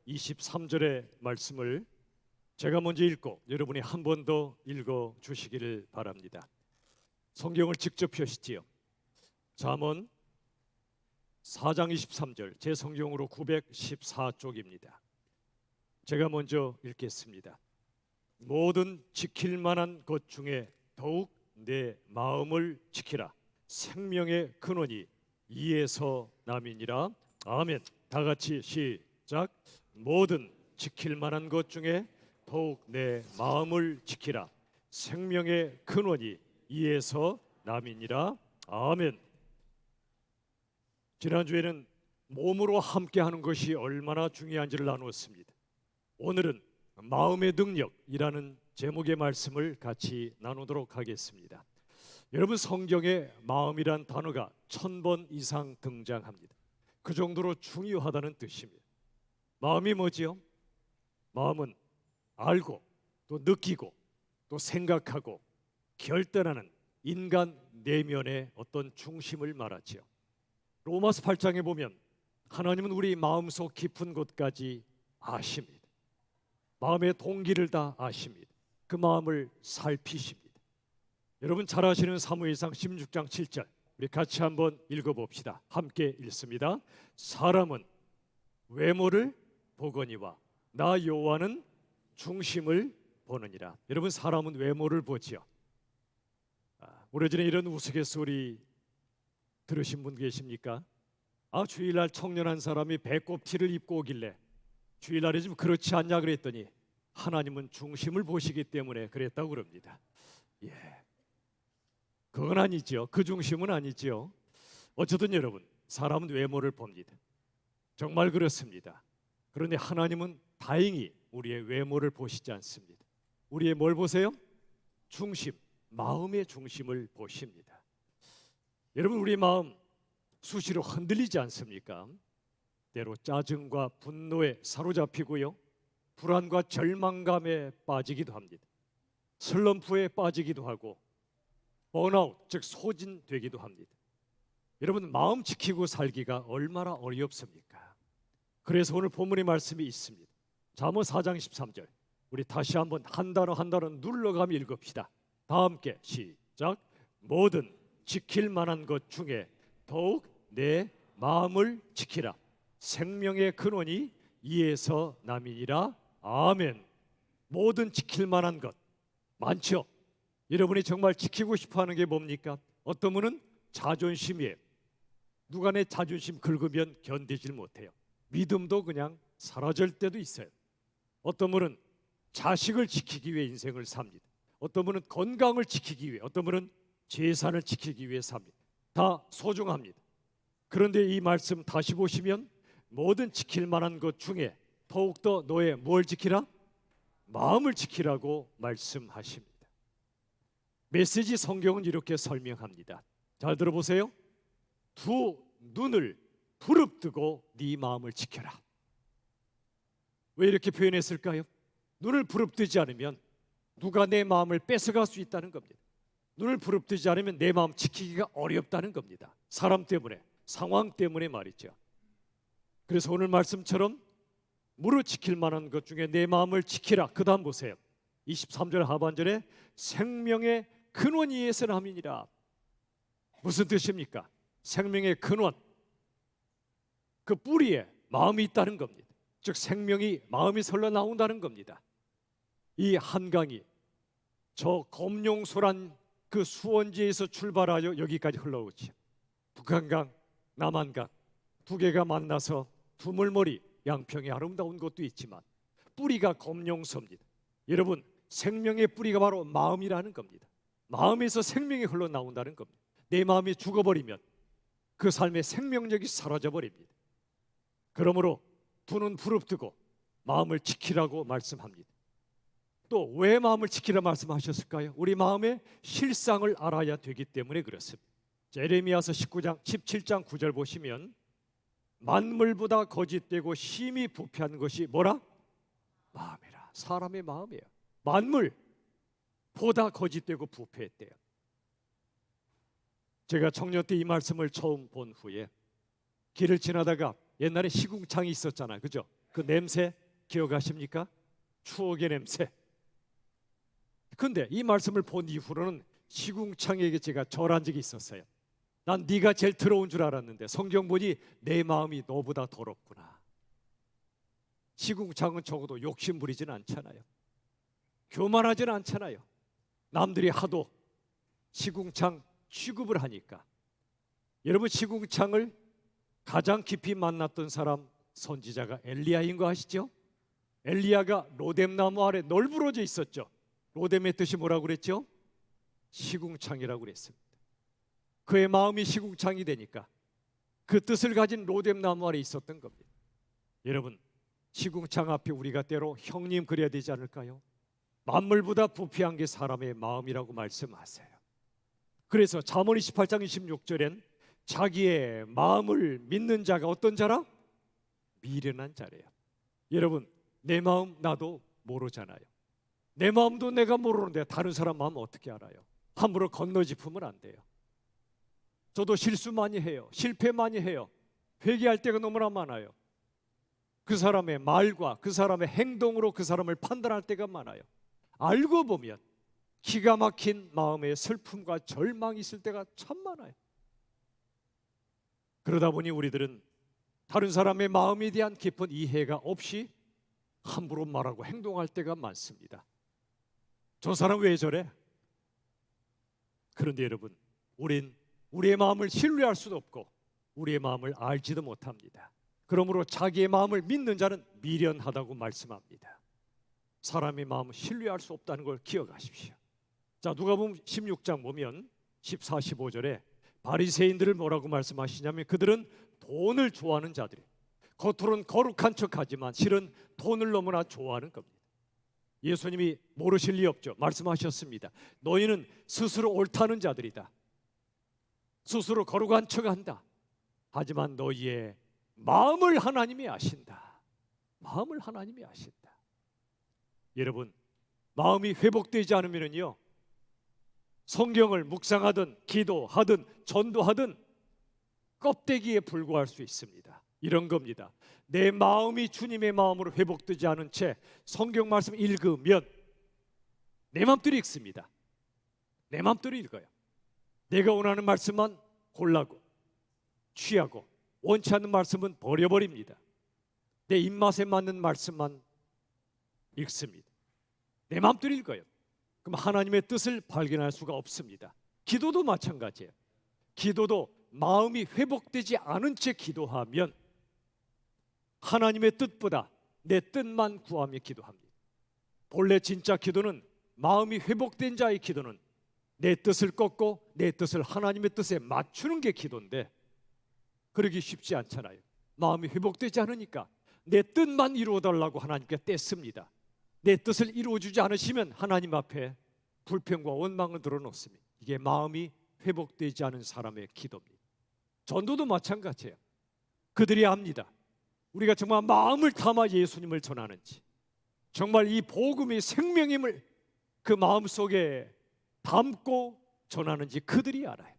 23절의 말씀을 제가 먼저 읽고 여러분이 한 번 더 읽어 주시기를 바랍니다. 성경을 직접 펴시지요. 잠언 4장 23절, 제 성경으로 914쪽입니다. 제가 먼저 읽겠습니다. 모든 지킬 만한 것 중에 더욱 내 마음을 지키라. 생명의 근원이 이에서 남이니라. 아멘. 다 같이 시작. 모든 지킬 만한 것 중에 더욱 내 마음을 지키라. 생명의 근원이 이에서 남이니라. 아멘. 지난주에는 몸으로 함께하는 것이 얼마나 중요한지를 나누었습니다. 오늘은 마음의 능력이라는 제목의 말씀을 같이 나누도록 하겠습니다. 여러분, 성경에 마음이란 단어가 1000번 이상 등장합니다. 그 정도로 중요하다는 뜻입니다. 마음이 뭐지요? 마음은 알고 또 느끼고 또 생각하고 결단하는 인간 내면의 어떤 중심을 말하지요. 로마서 8장에 보면 하나님은 우리 마음속 깊은 곳까지 아십니다. 마음의 동기를 다 아십니다. 그 마음을 살피십니다. 여러분 잘 아시는 사무엘상 16장 7절, 우리 같이 한번 읽어봅시다. 함께 읽습니다. 사람은 외모를 보거니와 나 여호와는 중심을 보느니라. 여러분, 사람은 외모를 보지요. 오래전에 이런 우스갯소리 들으신 분 계십니까? 주일날 청년한 사람이 배꼽 티를 입고 오길래 주일날이 좀 그렇지 않냐 그랬더니 하나님은 중심을 보시기 때문에 그랬다고 그럽니다. 그건 아니죠. 그 중심은 아니죠. 어쨌든 여러분, 사람은 외모를 봅니다. 정말 그렇습니다. 그런데 하나님은 다행히 우리의 외모를 보시지 않습니다. 우리의 뭘 보세요? 중심, 마음의 중심을 보십니다. 여러분, 우리 마음 수시로 흔들리지 않습니까? 때로 짜증과 분노에 사로잡히고요, 불안과 절망감에 빠지기도 합니다. 슬럼프에 빠지기도 하고 번아웃, 즉 소진되기도 합니다. 여러분, 마음 지키고 살기가 얼마나 어렵습니까? 그래서 오늘 본문의 말씀이 있습니다. 잠언 4장 13절, 우리 다시 한번 한 단어 한 단어 눌러가며 읽읍시다. 다 함께 시작. 모든 지킬 만한 것 중에 더욱 내 마음을 지키라. 생명의 근원이 이에서 남이니라. 아멘. 모든 지킬 만한 것 많죠. 여러분이 정말 지키고 싶어하는 게 뭡니까? 어떤 분은 자존심이에요. 누가 내 자존심 긁으면 견디질 못해요. 믿음도 그냥 사라질 때도 있어요. 어떤 분은 자식을 지키기 위해 인생을 삽니다. 어떤 분은 건강을 지키기 위해, 어떤 분은 재산을 지키기 위해 삽니다. 다 소중합니다. 그런데 이 말씀 다시 보시면 모든 지킬 만한 것 중에 더욱더 너의 뭘 지키라? 마음을 지키라고 말씀하십니다. 메시지 성경은 이렇게 설명합니다. 잘 들어보세요. 두 눈을 부릅뜨고 네 마음을 지켜라. 왜 이렇게 표현했을까요? 눈을 부릅뜨지 않으면 누가 내 마음을 뺏어갈 수 있다는 겁니다. 눈을 부릅뜨지 않으면 내 마음 지키기가 어렵다는 겁니다. 사람 때문에, 상황 때문에 말이죠. 그래서 오늘 말씀처럼 무릇 지킬 만한 것 중에 내 마음을 지키라. 그 다음 보세요. 23절 하반절에 생명의 근원이 이에서 남이니라. 무슨 뜻입니까? 생명의 근원, 그 뿌리에 마음이 있다는 겁니다. 즉 생명이 마음이 흘러나온다는 겁니다. 이 한강이 저 검룡소란 그 수원지에서 출발하여 여기까지 흘러오죠. 북한강, 남한강 두 개가 만나서 두물머리 양평의 아름다운 곳도 있지만 뿌리가 검룡소입니다. 여러분, 생명의 뿌리가 바로 마음이라는 겁니다. 마음에서 생명이 흘러나온다는 겁니다. 내 마음이 죽어버리면 그 삶의 생명력이 사라져버립니다. 그러므로 두 눈 부릅뜨고 마음을 지키라고 말씀합니다. 또 왜 마음을 지키라 말씀하셨을까요? 우리 마음의 실상을 알아야 되기 때문에 그렇습니다. 예레미야서 17장 9절 보시면 만물보다 거짓되고 심히 부패한 것이 뭐라? 마음이라. 사람의 마음이에요. 만물보다 거짓되고 부패했대요. 제가 청년 때 이 말씀을 처음 본 후에 길을 지나다가 옛날에 시궁창이 있었잖아요, 그죠? 그 냄새 기억하십니까? 추억의 냄새. 근데 이 말씀을 본 이후로는 시궁창에게 제가 절한 적이 있었어요. 난 네가 제일 더러운 줄 알았는데 성경 보니 내 마음이 너보다 더럽구나. 시궁창은 적어도 욕심 부리진 않잖아요. 교만하진 않잖아요. 남들이 하도 시궁창 취급을 하니까. 여러분, 시궁창을 가장 깊이 만났던 사람 선지자가 엘리야인 거 아시죠? 엘리야가 로뎀나무 아래 널브러져 있었죠. 로뎀의 뜻이 뭐라고 그랬죠? 시궁창이라고 그랬습니다. 그의 마음이 시궁창이 되니까 그 뜻을 가진 로뎀나무 아래 있었던 겁니다. 여러분, 시궁창 앞에 우리가 때로 형님 그래야 되지 않을까요? 만물보다 부패한 게 사람의 마음이라고 말씀하세요. 그래서 잠언 28장 26절엔 자기의 마음을 믿는 자가 어떤 자라? 미련한 자래요. 여러분, 내 마음 나도 모르잖아요. 내 마음도 내가 모르는데 다른 사람 마음 어떻게 알아요? 함부로 건너짚으면 안 돼요. 저도 실수 많이 해요. 실패 많이 해요. 회개할 때가 너무나 많아요. 그 사람의 말과 그 사람의 행동으로 그 사람을 판단할 때가 많아요. 알고 보면 기가 막힌 마음의 슬픔과 절망이 있을 때가 참 많아요. 그러다 보니 우리들은 다른 사람의 마음에 대한 깊은 이해가 없이 함부로 말하고 행동할 때가 많습니다. 저 사람 왜 저래? 그런데 여러분, 우린 우리의 마음을 신뢰할 수도 없고 우리의 마음을 알지도 못합니다. 그러므로 자기의 마음을 믿는 자는 미련하다고 말씀합니다. 사람의 마음을 신뢰할 수 없다는 걸 기억하십시오. 자, 누가복음 16장 보면 14, 15절에 바리새인들을 뭐라고 말씀하시냐면 그들은 돈을 좋아하는 자들이에요. 겉으로는 거룩한 척하지만 실은 돈을 너무나 좋아하는 겁니다. 예수님이 모르실 리 없죠. 말씀하셨습니다. 너희는 스스로 옳다는 자들이다. 스스로 거룩한 척한다. 하지만 너희의 마음을 하나님이 아신다. 마음을 하나님이 아신다. 여러분, 마음이 회복되지 않으면요, 성경을 묵상하든 기도하든 전도하든 껍데기에 불과할 수 있습니다. 이런 겁니다. 내 마음이 주님의 마음으로 회복되지 않은 채 성경 말씀 읽으면 내 마음대로 읽습니다. 내 마음대로 읽어요. 내가 원하는 말씀만 골라고 취하고 원치 않는 말씀은 버려버립니다. 내 입맛에 맞는 말씀만 읽습니다. 내 마음대로 읽어요. 그럼 하나님의 뜻을 발견할 수가 없습니다. 기도도 마찬가지예요. 기도도 마음이 회복되지 않은 채 기도하면 하나님의 뜻보다 내 뜻만 구하며 기도합니다. 본래 진짜 기도는, 마음이 회복된 자의 기도는 내 뜻을 꺾고 내 뜻을 하나님의 뜻에 맞추는 게 기도인데 그러기 쉽지 않잖아요. 마음이 회복되지 않으니까 내 뜻만 이루어달라고 하나님께 떼씁니다. 내 뜻을 이루어주지 않으시면 하나님 앞에 불평과 원망을 드러놓습니다. 이게 마음이 회복되지 않은 사람의 기도입니다. 전도도 마찬가지예요. 그들이 압니다. 우리가 정말 마음을 담아 예수님을 전하는지, 정말 이 복음이 생명임을 그 마음속에 담고 전하는지 그들이 알아요.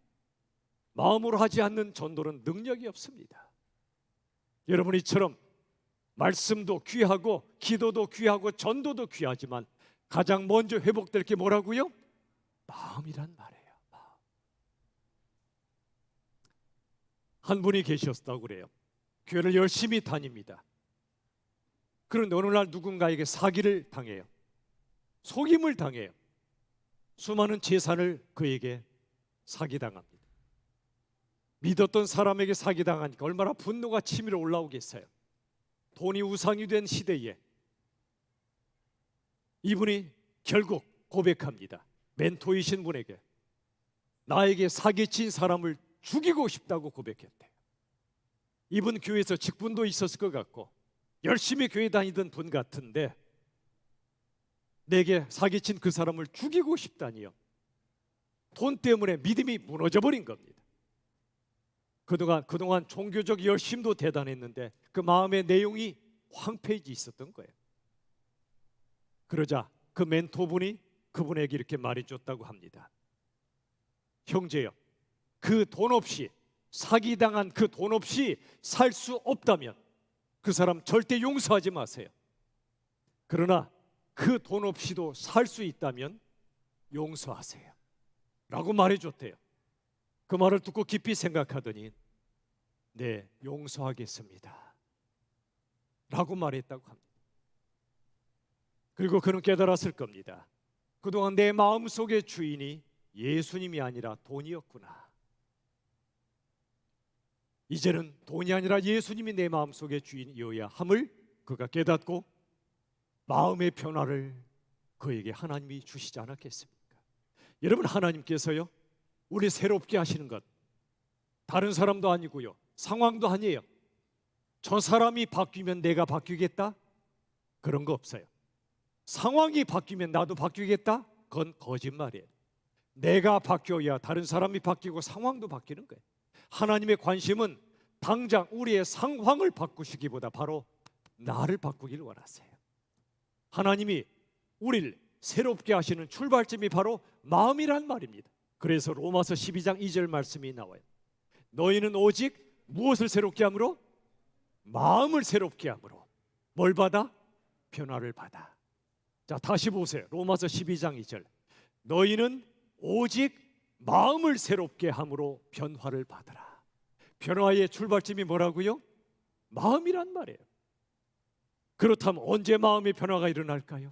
마음으로 하지 않는 전도는 능력이 없습니다. 여러분, 이처럼 말씀도 귀하고 기도도 귀하고 전도도 귀하지만 가장 먼저 회복될 게 뭐라고요? 마음이란 말이에요. 마음. 한 분이 계셨다고 그래요. 교회를 열심히 다닙니다. 그런데 어느 날 누군가에게 사기를 당해요. 속임을 당해요. 수많은 재산을 그에게 사기당합니다. 믿었던 사람에게 사기당하니까 얼마나 분노가 치밀어 올라오겠어요. 돈이 우상이 된 시대에 이분이 결국 고백합니다. 멘토이신 분에게 나에게 사기친 사람을 죽이고 싶다고 고백했대요. 이분 교회에서 직분도 있었을 것 같고 열심히 교회 다니던 분 같은데 내게 사기친 그 사람을 죽이고 싶다니요. 돈 때문에 믿음이 무너져 버린 겁니다. 그동안 종교적 열심도 대단했는데 그 마음의 내용이 황폐해져 있었던 거예요. 그러자 그 멘토분이 그분에게 이렇게 말해줬다고 합니다. 형제요, 그 돈 없이, 사기당한 그 돈 없이 살 수 없다면 그 사람 절대 용서하지 마세요. 그러나 그 돈 없이도 살 수 있다면 용서하세요 라고 말해줬대요. 그 말을 듣고 깊이 생각하더니 네, 용서하겠습니다 라고 말했다고 합니다. 그리고 그는 깨달았을 겁니다. 그동안 내 마음속의 주인이 예수님이 아니라 돈이었구나. 이제는 돈이 아니라 예수님이 내 마음속의 주인이어야 함을 그가 깨닫고 마음의 변화를 그에게 하나님이 주시지 않았겠습니까? 여러분, 하나님께서요, 우리 새롭게 하시는 것 다른 사람도 아니고요, 상황도 아니에요. 저 사람이 바뀌면 내가 바뀌겠다? 그런 거 없어요. 상황이 바뀌면 나도 바뀌겠다? 그건 거짓말이에요. 내가 바뀌어야 다른 사람이 바뀌고 상황도 바뀌는 거예요. 하나님의 관심은 당장 우리의 상황을 바꾸시기보다 바로 나를 바꾸기를 원하세요. 하나님이 우리를 새롭게 하시는 출발점이 바로 마음이란 말입니다. 그래서 로마서 12장 2절 말씀이 나와요. 너희는 오직 무엇을 새롭게 함으로? 마음을 새롭게 함으로. 뭘 받아? 변화를 받아. 자, 다시 보세요. 로마서 12장 2절. 너희는 오직 마음을 새롭게 함으로 변화를 받으라. 변화의 출발점이 뭐라고요? 마음이란 말이에요. 그렇다면 언제 마음의 변화가 일어날까요?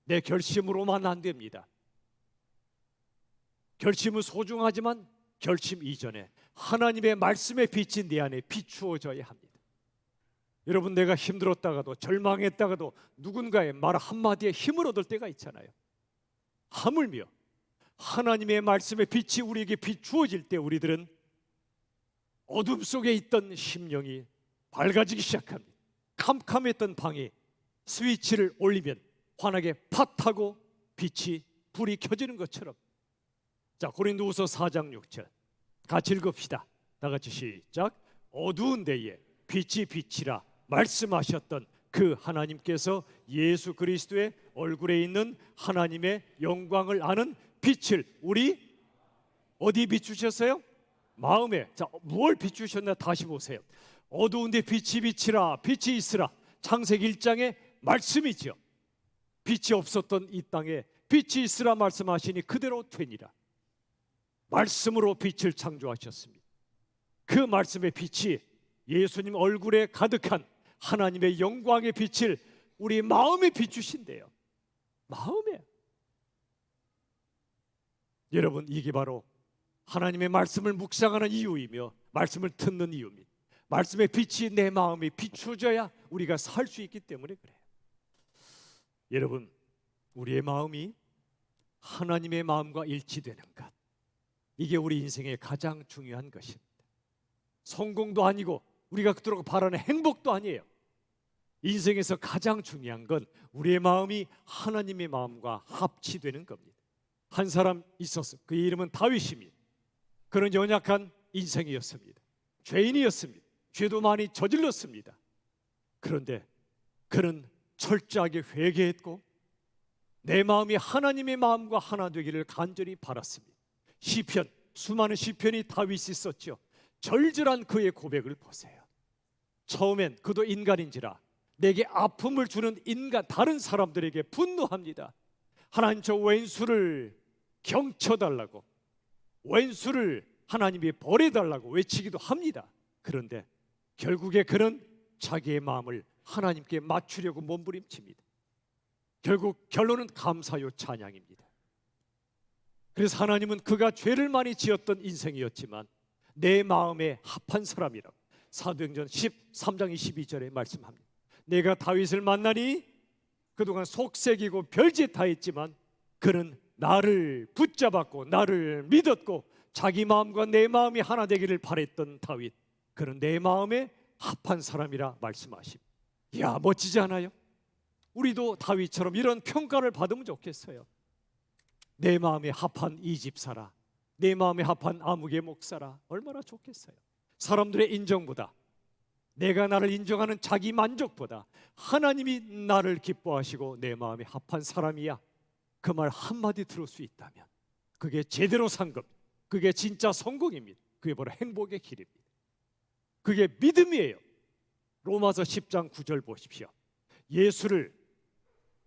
내 결심으로만 안 됩니다. 결심은 소중하지만 결심 이전에 하나님의 말씀의 빛이 내 안에 비추어져야 합니다. 여러분, 내가 힘들었다가도 절망했다가도 누군가의 말 한마디에 힘을 얻을 때가 있잖아요. 하물며 하나님의 말씀의 빛이 우리에게 비추어질 때 우리들은 어둠 속에 있던 심령이 밝아지기 시작합니다. 캄캄했던 방에 스위치를 올리면 환하게 팟 하고 불이 켜지는 것처럼. 자, 고린도후서 4장 6절 같이 읽읍시다. 다 같이 시작. 어두운 데에 빛이 비치라 말씀하셨던 그 하나님께서 예수 그리스도의 얼굴에 있는 하나님의 영광을 아는 빛을 우리 어디 비추셨어요? 마음에. 자, 무엇을 비추셨나 다시 보세요. 어두운데 빛이 비치라, 빛이 있으라. 창세기 1장의 말씀이죠. 빛이 없었던 이 땅에 빛이 있으라 말씀하시니 그대로 되니라. 말씀으로 빛을 창조하셨습니다. 그 말씀의 빛이 예수님 얼굴에 가득한 하나님의 영광의 빛을 우리 마음에 비추신대요. 마음에. 여러분, 이게 바로 하나님의 말씀을 묵상하는 이유이며 말씀을 듣는 이유입니다. 말씀의 빛이 내 마음에 비추어져야 우리가 살 수 있기 때문에 그래요. 여러분, 우리의 마음이 하나님의 마음과 일치되는 것, 이게 우리 인생의 가장 중요한 것입니다. 성공도 아니고 우리가 그토록 바라는 행복도 아니에요. 인생에서 가장 중요한 건 우리의 마음이 하나님의 마음과 합치되는 겁니다. 한 사람 있었어. 그의 이름은 다윗입니다. 그는 연약한 인생이었습니다. 죄인이었습니다. 죄도 많이 저질렀습니다. 그런데 그는 철저하게 회개했고 내 마음이 하나님의 마음과 하나 되기를 간절히 바랐습니다. 시편, 수많은 시편이 다윗이 썼죠. 절절한 그의 고백을 보세요. 처음엔 그도 인간인지라 내게 아픔을 주는 인간 다른 사람들에게 분노합니다. 하나님, 저 왼수를 경쳐달라고, 왼수를 하나님이 벌해달라고 외치기도 합니다. 그런데 결국에 그는 자기의 마음을 하나님께 맞추려고 몸부림칩니다. 결국 결론은 감사요 찬양입니다. 그래서 하나님은 그가 죄를 많이 지었던 인생이었지만 내 마음에 합한 사람이라고 사도행전 13장 22절에 말씀합니다. 내가 다윗을 만나니 그동안 속색이고 별짓 다 했지만 그는 나를 붙잡았고 나를 믿었고 자기 마음과 내 마음이 하나 되기를 바랬던 다윗, 그는 내 마음에 합한 사람이라 말씀하십니다. 이야, 멋지지 않아요? 우리도 다윗처럼 이런 평가를 받으면 좋겠어요. 내 마음에 합한 이 집사라, 내 마음에 합한 아무개 목사라, 얼마나 좋겠어요. 사람들의 인정보다, 내가 나를 인정하는 자기 만족보다 하나님이 나를 기뻐하시고 내 마음에 합한 사람이야, 그 말 한마디 들을 수 있다면 그게 제대로 산 겁니다. 그게 진짜 성공입니다. 그게 바로 행복의 길입니다. 그게 믿음이에요. 로마서 10장 9절 보십시오. 예수를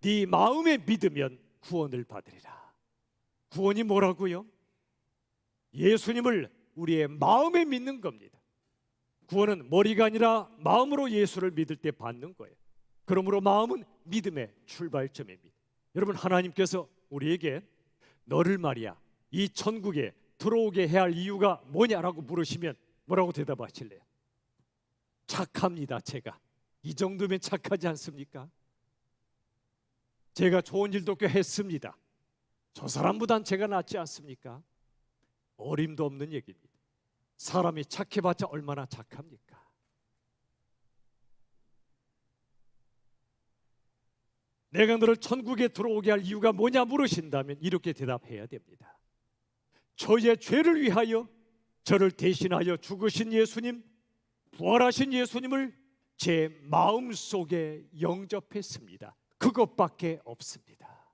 네 마음에 믿으면 구원을 받으리라. 구원이 뭐라고요? 예수님을 우리의 마음에 믿는 겁니다. 구원은 머리가 아니라 마음으로 예수를 믿을 때 받는 거예요. 그러므로 마음은 믿음의 출발점입니다. 여러분, 하나님께서 우리에게 너를 말이야 이 천국에 들어오게 해야 할 이유가 뭐냐라고 물으시면 뭐라고 대답하실래요? 착합니다. 제가 이 정도면 착하지 않습니까? 제가 좋은 일도 꽤 했습니다. 저 사람보단 제가 낫지 않습니까? 어림도 없는 얘기입니다. 사람이 착해봤자 얼마나 착합니까? 내가 너를 천국에 들어오게 할 이유가 뭐냐 물으신다면 이렇게 대답해야 됩니다. 저의 죄를 위하여 저를 대신하여 죽으신 예수님, 부활하신 예수님을 제 마음속에 영접했습니다. 그것밖에 없습니다.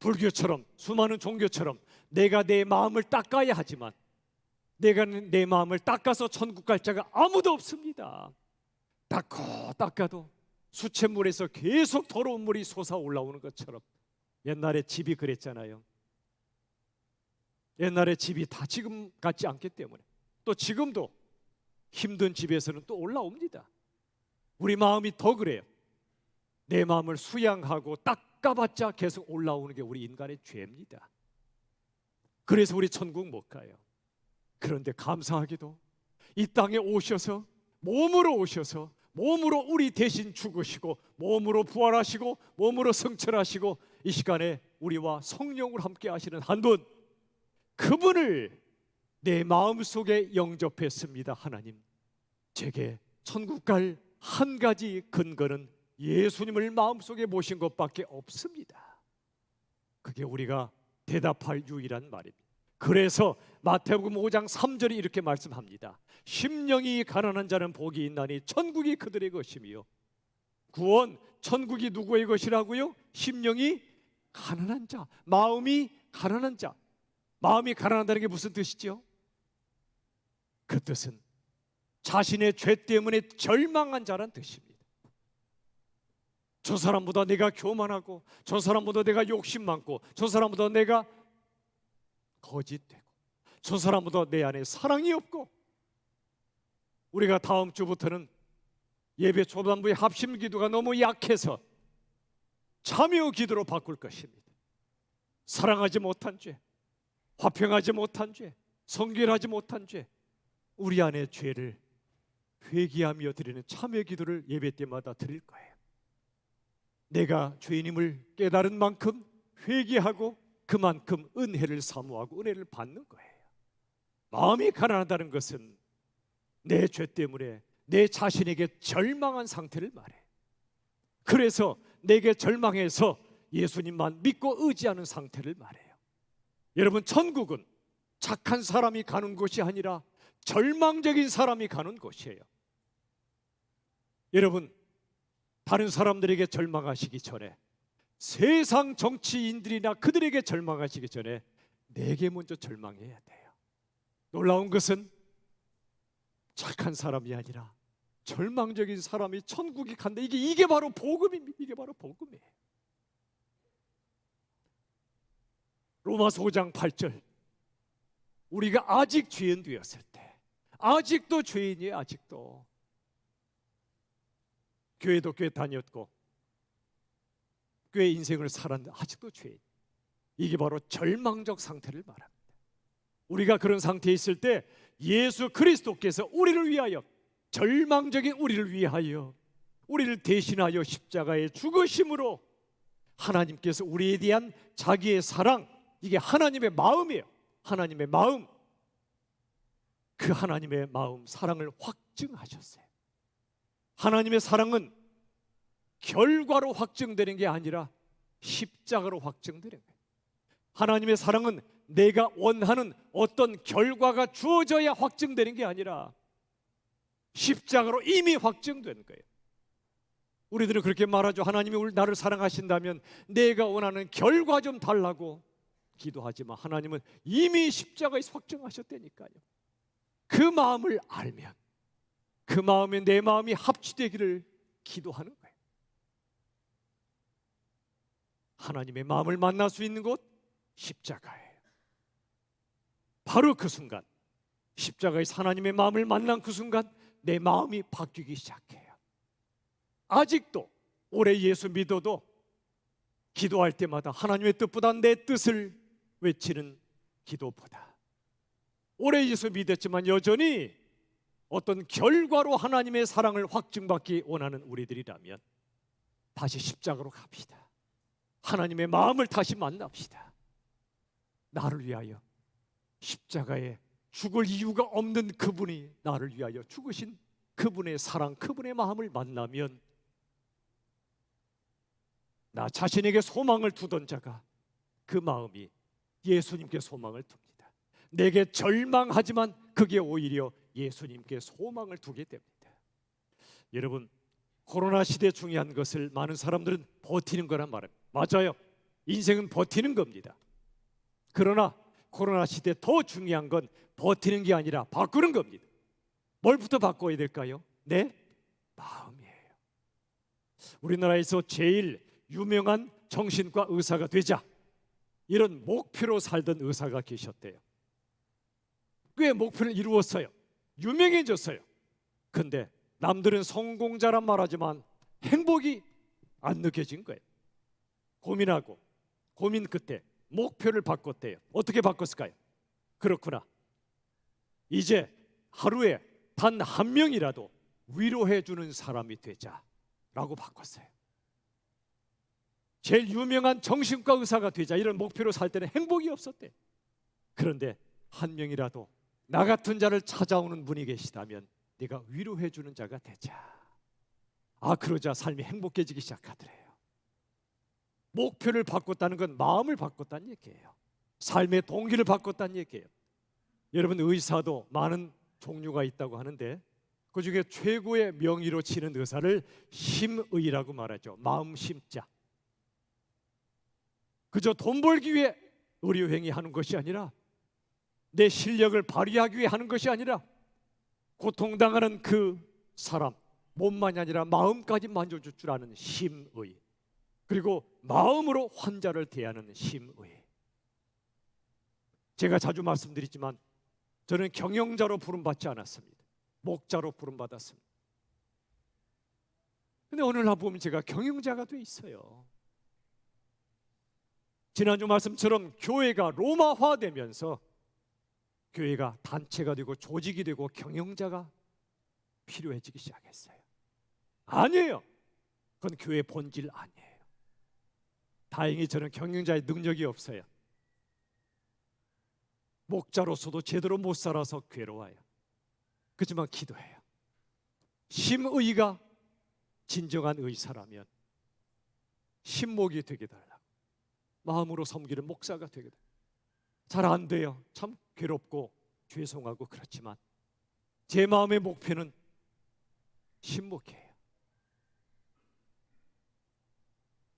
불교처럼, 수많은 종교처럼 내가 내 마음을 닦아야 하지만 내가 내 마음을 닦아서 천국 갈 자가 아무도 없습니다. 닦아도 수돗물에서 계속 더러운 물이 솟아 올라오는 것처럼 옛날에 집이 그랬잖아요. 옛날에 집이 다 지금 같지 않기 때문에 또 지금도 힘든 집에서는 또 올라옵니다. 우리 마음이 더 그래요. 내 마음을 수양하고 닦아봤자 계속 올라오는 게 우리 인간의 죄입니다. 그래서 우리 천국 못 가요. 그런데 감사하게도 이 땅에 오셔서 몸으로 오셔서 몸으로 우리 대신 죽으시고 몸으로 부활하시고 몸으로 승천하시고 이 시간에 우리와 성령으로 함께 하시는 한 분, 그분을 내 마음속에 영접했습니다. 하나님, 제게 천국 갈 한 가지 근거는 예수님을 마음속에 모신 것밖에 없습니다. 그게 우리가 대답할 유일한 말입니다. 그래서 마태복음 5장 3절이 이렇게 말씀합니다. 심령이 가난한 자는 복이 있나니 천국이 그들의 것이며. 구원, 천국이 누구의 것이라고요? 심령이 가난한 자, 마음이 가난한 자. 마음이 가난하다는 게 무슨 뜻이죠? 그 뜻은 자신의 죄 때문에 절망한 자란 뜻입니다. 저 사람보다 내가 교만하고, 저 사람보다 내가 욕심 많고, 저 사람보다 내가 거짓되고, 저 사람보다 내 안에 사랑이 없고. 우리가 다음 주부터는 예배 초반부의 합심 기도가 너무 약해서 참여 기도로 바꿀 것입니다. 사랑하지 못한 죄, 화평하지 못한 죄, 성결하지 못한 죄, 우리 안의 죄를 회개하며 드리는 참여 기도를 예배 때마다 드릴 거예요. 내가 죄인임을 깨달은 만큼 회개하고 그만큼 은혜를 사모하고 은혜를 받는 거예요. 마음이 가난하다는 것은 내 죄 때문에 내 자신에게 절망한 상태를 말해. 그래서 내게 절망해서 예수님만 믿고 의지하는 상태를 말해요. 여러분, 천국은 착한 사람이 가는 곳이 아니라 절망적인 사람이 가는 곳이에요. 여러분, 다른 사람들에게 절망하시기 전에, 세상 정치인들이나 그들에게 절망하시기 전에 내게 먼저 절망해야 돼요. 놀라운 것은 착한 사람이 아니라 절망적인 사람이 천국에 간다. 이게 바로 복음입니다. 이게 바로 복음이에요. 로마서 5장 8절, 우리가 아직 죄인 되었을 때, 아직도 죄인이에요. 아직도 교회도 꽤 다녔고 꽤 인생을 살았는데 아직도 죄인. 이게 바로 절망적 상태를 말합니다. 우리가 그런 상태에 있을 때 예수 그리스도께서 우리를 위하여, 절망적인 우리를 위하여, 우리를 대신하여 십자가에 죽으심으로 하나님께서 우리에 대한 자기의 사랑, 이게 하나님의 마음이에요. 하나님의 마음, 그 하나님의 마음, 사랑을 확증하셨어요. 하나님의 사랑은 결과로 확증되는 게 아니라 십자가로 확증되는 거예요. 하나님의 사랑은 내가 원하는 어떤 결과가 주어져야 확증되는 게 아니라 십자가로 이미 확증된 거예요. 우리들은 그렇게 말하죠. 하나님이 나를 사랑하신다면 내가 원하는 결과 좀 달라고 기도하지만 하나님은 이미 십자가에서 확증하셨다니까요. 그 마음을 알면, 그 마음에 내 마음이 합치되기를 기도하는 거예요. 하나님의 마음을 만날 수 있는 곳 십자가예요. 바로 그 순간, 십자가에서 하나님의 마음을 만난 그 순간 내 마음이 바뀌기 시작해요. 아직도 오래 예수 믿어도 기도할 때마다 하나님의 뜻보다 내 뜻을 외치는 기도보다, 오래 예수 믿었지만 여전히 어떤 결과로 하나님의 사랑을 확증받기 원하는 우리들이라면 다시 십자가로 갑시다. 하나님의 마음을 다시 만납시다. 나를 위하여 십자가에 죽을 이유가 없는 그분이 나를 위하여 죽으신 그분의 사랑, 그분의 마음을 만나면 나 자신에게 소망을 두던 자가 그 마음이 예수님께 소망을 둡니다. 내게 절망하지만 그게 오히려 예수님께 소망을 두게 됩니다. 여러분, 코로나 시대 중요한 것을 많은 사람들은 버티는 거란 말입니다. 맞아요. 인생은 버티는 겁니다. 그러나 코로나 시대 더 중요한 건 버티는 게 아니라 바꾸는 겁니다. 뭘부터 바꿔야 될까요? 내 마음이에요. 우리나라에서 제일 유명한 정신과 의사가 되자, 이런 목표로 살던 의사가 계셨대요. 꽤 목표를 이루었어요. 유명해졌어요. 근데 남들은 성공자란 말하지만 행복이 안 느껴진 거예요. 고민하고 고민 끝에 목표를 바꿨대요. 어떻게 바꿨을까요? 그렇구나, 이제 하루에 단 한 명이라도 위로해 주는 사람이 되자라고 바꿨어요. 제일 유명한 정신과 의사가 되자, 이런 목표로 살 때는 행복이 없었대. 그런데 한 명이라도 나 같은 자를 찾아오는 분이 계시다면 네가 위로해 주는 자가 되자. 그러자 삶이 행복해지기 시작하더래요. 목표를 바꿨다는 건 마음을 바꿨다는 얘기예요. 삶의 동기를 바꿨다는 얘기예요. 여러분, 의사도 많은 종류가 있다고 하는데 그 중에 최고의 명의로 치는 의사를 심의라고 말하죠. 마음 심자. 그저 돈 벌기 위해 의료행위 하는 것이 아니라, 내 실력을 발휘하기 위해 하는 것이 아니라, 고통당하는 그 사람 몸만이 아니라 마음까지 만져줄 줄 아는 심의, 그리고 마음으로 환자를 대하는 심의. 제가 자주 말씀드리지만 저는 경영자로 부름받지 않았습니다. 목자로 부름받았습니다. 근데 어느 날 보면 제가 경영자가 돼 있어요. 지난주 말씀처럼 교회가 로마화되면서 교회가 단체가 되고 조직이 되고 경영자가 필요해지기 시작했어요. 아니에요. 그건 교회의 본질 아니에요. 다행히 저는 경영자의 능력이 없어요. 목자로서도 제대로 못 살아서 괴로워요. 그렇지만 기도해요. 심의가 진정한 의사라면 심목이 되게 달라고, 마음으로 섬기는 목사가 되게 달라고. 잘 안 돼요. 참 괴롭고 죄송하고 그렇지만 제 마음의 목표는 심목이에요.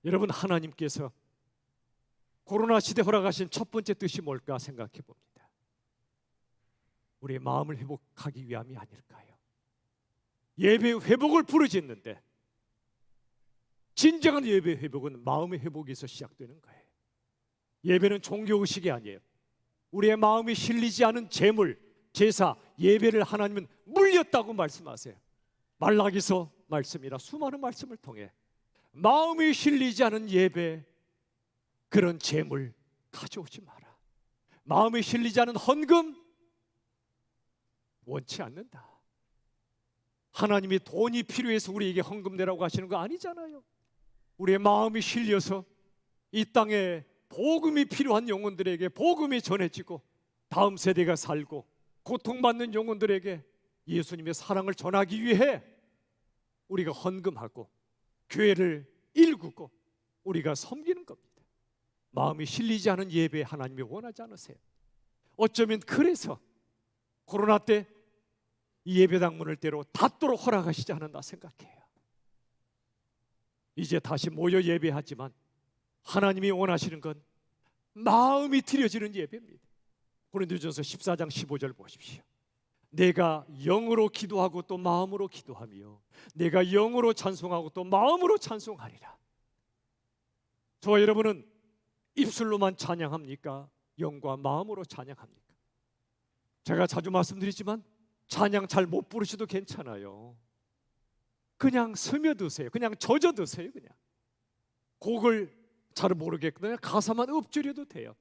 여러분, 하나님께서 코로나 시대 허락하신 첫 번째 뜻이 뭘까 생각해 봅니다. 우리의 마음을 회복하기 위함이 아닐까요? 예배 회복을 부르짖는데 진정한 예배 회복은 마음의 회복에서 시작되는 거예요. 예배는 종교의식이 아니에요. 우리의 마음이 실리지 않은 제물, 제사, 예배를 하나님은 물렸다고 말씀하세요. 말라기서 말씀이라 수많은 말씀을 통해 마음이 실리지 않은 예배, 그런 제물 가져오지 마라. 마음이 실리지 않은 헌금 원치 않는다. 하나님이 돈이 필요해서 우리에게 헌금 내라고 하시는 거 아니잖아요. 우리의 마음이 실려서 이 땅에 복음이 필요한 영혼들에게 복음이 전해지고 다음 세대가 살고 고통받는 영혼들에게 예수님의 사랑을 전하기 위해 우리가 헌금하고 교회를 일구고 우리가 섬기는 겁니다. 마음이 실리지 않은 예배 하나님이 원하지 않으세요. 어쩌면 그래서 코로나 때 이 예배당 문을 때로 닫도록 허락하시지 않았나 생각해요. 이제 다시 모여 예배하지만 하나님이 원하시는 건 마음이 드려지는 예배입니다. 고린도전서 14장 15절 보십시오. 내가 영으로 기도하고 또 마음으로 기도하며 내가 영으로 찬송하고 또 마음으로 찬송하리라. 저와 여러분은 입술로만 찬양합니까? 영과 마음으로 찬양합니까? 제가 자주 말씀드리지만 찬양 잘 못 부르셔도 괜찮아요. 그냥 스며드세요. 그냥 젖어드세요. 그냥 곡을 잘 모르겠거든요. 가사만 읊조려도 돼요.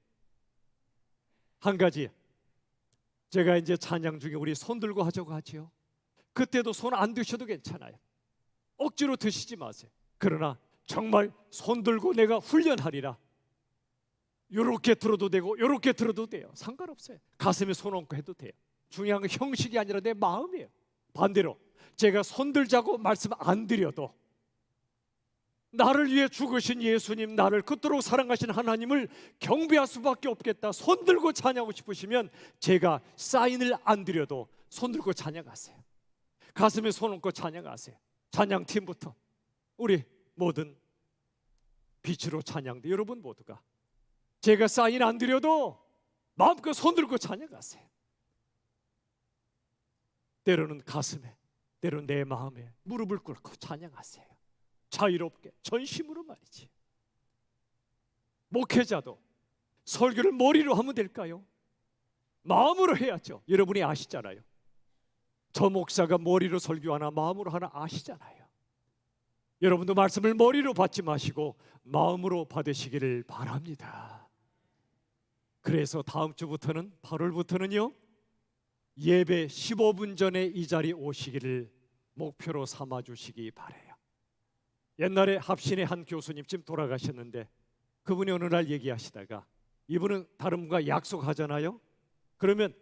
한 가지, 제가 이제 찬양 중에 우리 손 들고 하자고 하지요. 그때도 손 안 드셔도 괜찮아요. 억지로 드시지 마세요. 그러나 정말 손 들고 내가 훈련하리라. 요렇게 들어도 되고 요렇게 들어도 돼요. 상관없어요. 가슴에 손 얹고 해도 돼요. 중요한 건 형식이 아니라 내 마음이에요. 반대로 제가 손 들자고 말씀 안 드려도 나를 위해 죽으신 예수님, 나를 그토록 사랑하신 하나님을 경배할 수밖에 없겠다. 손 들고 찬양하고 싶으시면 제가 사인을 안 드려도 손 들고 찬양하세요. 가슴에 손 얹고 찬양하세요. 찬양팀부터 우리 모든 빛으로 찬양대 여러분 모두가 제가 사인 안 드려도 마음껏 손 들고 찬양하세요. 때로는 가슴에, 때로는 내 마음에 무릎을 꿇고 찬양하세요. 자유롭게 전심으로 말이지. 목회자도 설교를 머리로 하면 될까요? 마음으로 해야죠. 여러분이 아시잖아요. 저 목사가 머리로 설교하나 마음으로 하나 아시잖아요. 여러분도 말씀을 머리로 받지 마시고 마음으로 받으시기를 바랍니다. 그래서 다음 주부터는 8월부터는요 예배 15분 전에 이 자리에 오시기를 목표로 삼아 주시기 바라요. 옛날에 합신의 한 교수님 지금 돌아가셨는데 그분이 어느 날 얘기하시다가 이분은 다른 분과 약속하잖아요. 그러면